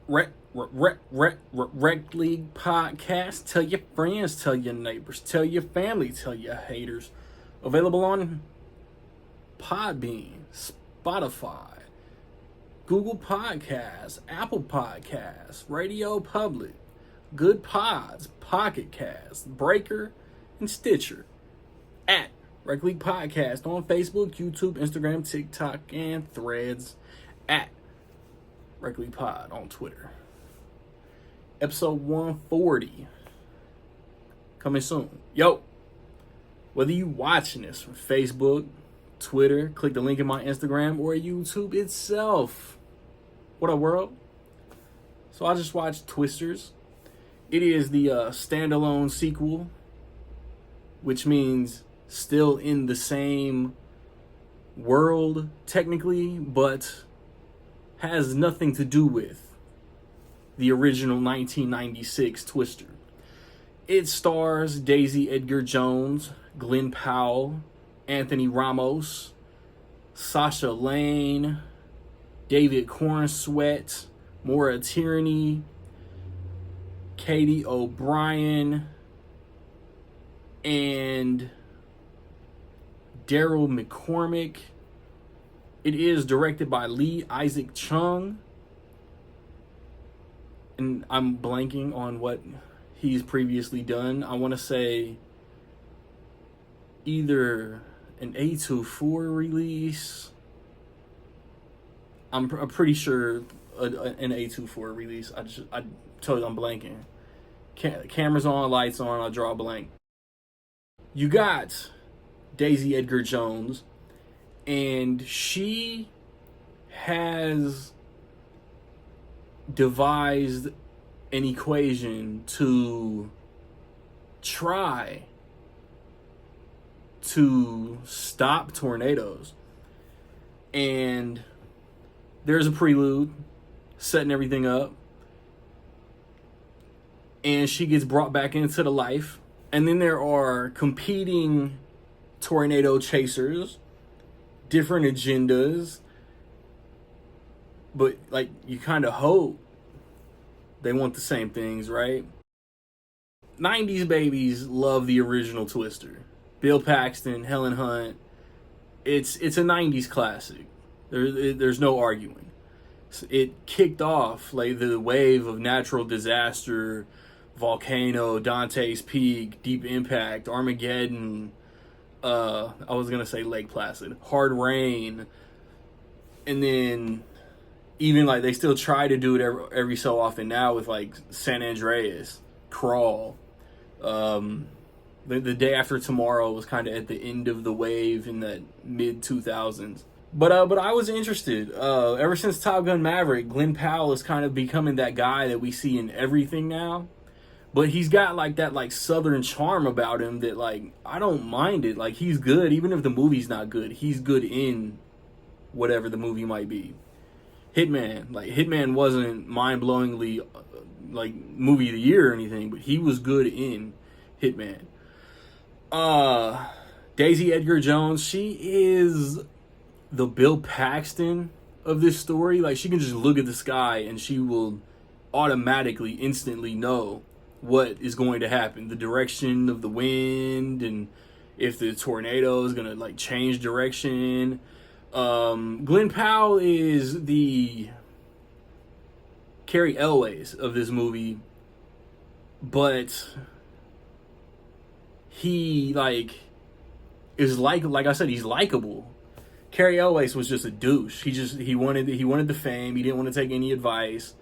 Rec League Podcast. Tell your friends, tell your neighbors, tell your family, tell your haters. Available on Podbean, Spotify, Google Podcasts, Apple Podcasts, Radio Public, Good Pods, Pocket Cast, Breaker, and Stitcher. At Rec League Podcast on Facebook, YouTube, Instagram, TikTok, and Threads. At Rec League Pod on Twitter. Episode 140 coming soon. Yo, whether you watching this from Facebook, Twitter, click the link in my Instagram, or YouTube itself. What up, world? So I just watched Twisters. It is the standalone sequel, which means still in the same world technically, but has nothing to do with the original 1996 Twister. It stars Daisy Edgar-Jones, Glenn Powell, Anthony Ramos, Sasha Lane, David Cornsweet, Maura Tierney, Katie O'Brien, and Daryl McCormick. It is directed by Lee Isaac Chung. And I'm blanking on what he's previously done. I want to say either an A24 release. I'm pretty sure an A24 release. I told you I'm blanking. Cameras on, lights on, I draw a blank. You got Daisy Edgar-Jones, and she has devised an equation to try to stop tornadoes. And there's a prelude setting everything up, and she gets brought back into the life. And then there are competing tornado chasers, different agendas, but like you kind of hope they want the same things, right? 90s babies love the original Twister. Bill Paxton, Helen Hunt. It's a 90s classic. There's no arguing. It kicked off like the wave of natural disaster, Volcano, Dante's Peak, Deep Impact, Armageddon. I was gonna say Lake Placid, Hard Rain, and then even like they still try to do it every so often now with like San Andreas, Crawl. The Day After Tomorrow was kind of at the end of the wave in the mid 2000s. But I was interested. Ever since Top Gun Maverick, Glenn Powell is kind of becoming that guy that we see in everything now. But he's got like that like southern charm about him that like I don't mind it. Like he's good even if the movie's not good. He's good in whatever the movie might be. Hitman wasn't mind-blowingly like movie of the year or anything, but he was good in Hitman. Daisy Edgar-Jones, she is the Bill Paxton of this story. Like she can just look at the sky and she will automatically, instantly know what is going to happen, the direction of the wind, and if the tornado is gonna like change direction. Glenn Powell is the Carrie Elways of this movie, but he like is like I said, he's likable. Carrie Elways was just a douche. He wanted the fame. He didn't want to take any advice.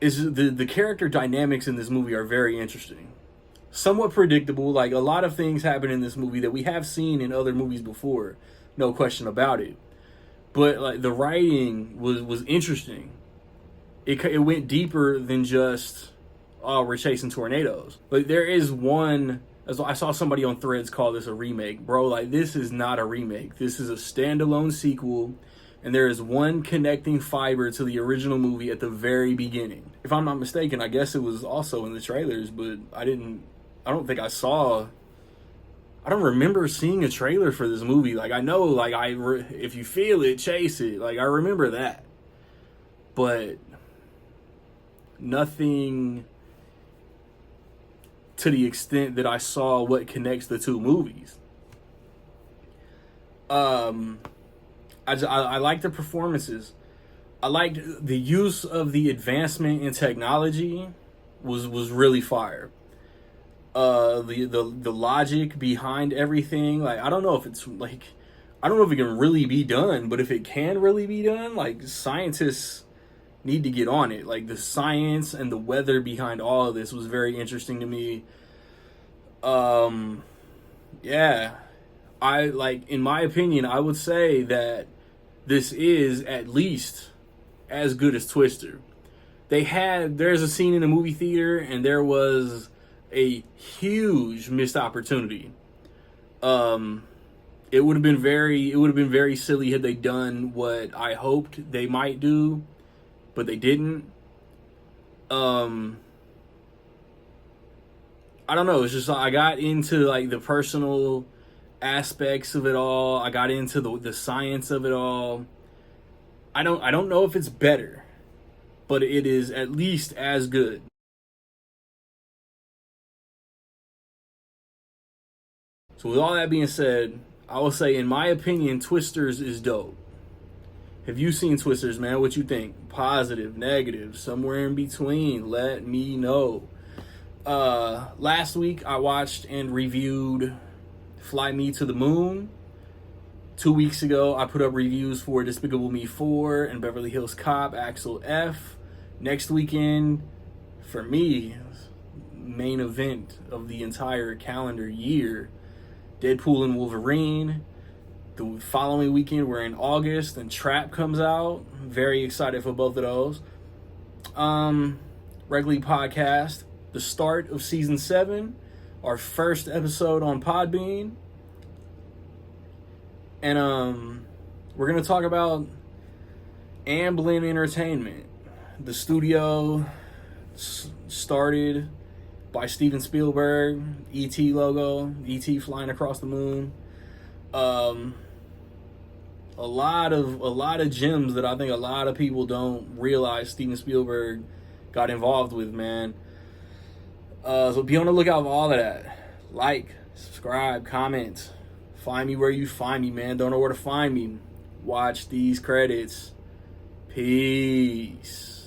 Is the character dynamics in this movie are very interesting. Somewhat predictable. Like a lot of things happen in this movie that we have seen in other movies before, no question about it. But like the writing was interesting. It went deeper than just we're chasing tornadoes. But there is one. I saw somebody on Threads call this a remake, bro. Like this is not a remake. This is a standalone sequel. And there is one connecting fiber to the original movie at the very beginning. If I'm not mistaken, I guess it was also in the trailers, but I don't remember seeing a trailer for this movie. Like I know, like if you feel it, chase it. Like I remember that. but nothing to the extent that I saw what connects the two movies. I like the performances. I liked the use of the advancement in technology was really fire. The logic behind everything, like I don't know if it's like I don't know if it can really be done, but if it can really be done, like scientists need to get on it. Like the science and the weather behind all of this was very interesting to me. Yeah, I like in my opinion, I would say that this is at least as good as Twister. There's a scene in a movie theater and there was a huge missed opportunity. It would have been very silly had they done what I hoped they might do, but they didn't. I don't know. It's just I got into like the personal aspects of it all. I got into the science of it all. I don't know if it's better, but it is at least as good. So with all that being said, I will say in my opinion, Twisters is dope. Have you seen Twisters, man? What you think? Positive, negative, somewhere in between? Let me know. Last week I watched and reviewed Fly Me to the Moon. 2 weeks ago I put up reviews for Despicable Me 4 and Beverly Hills Cop Axel F. Next weekend, for me, main event of the entire calendar year, Deadpool and Wolverine. The following weekend, we're in August, and Trap comes out. Very excited for both of those. Reg League Podcast, the start of season 7, our first episode on Podbean. And we're gonna talk about Amblin Entertainment, the studio started by Steven Spielberg, E.T. logo, E.T. flying across the moon. A lot of gems that I think a lot of people don't realize Steven Spielberg got involved with, man. So be on the lookout for all of that. Like, subscribe, comment. Find me where you find me, man. Don't know where to find me. Watch these credits. Peace.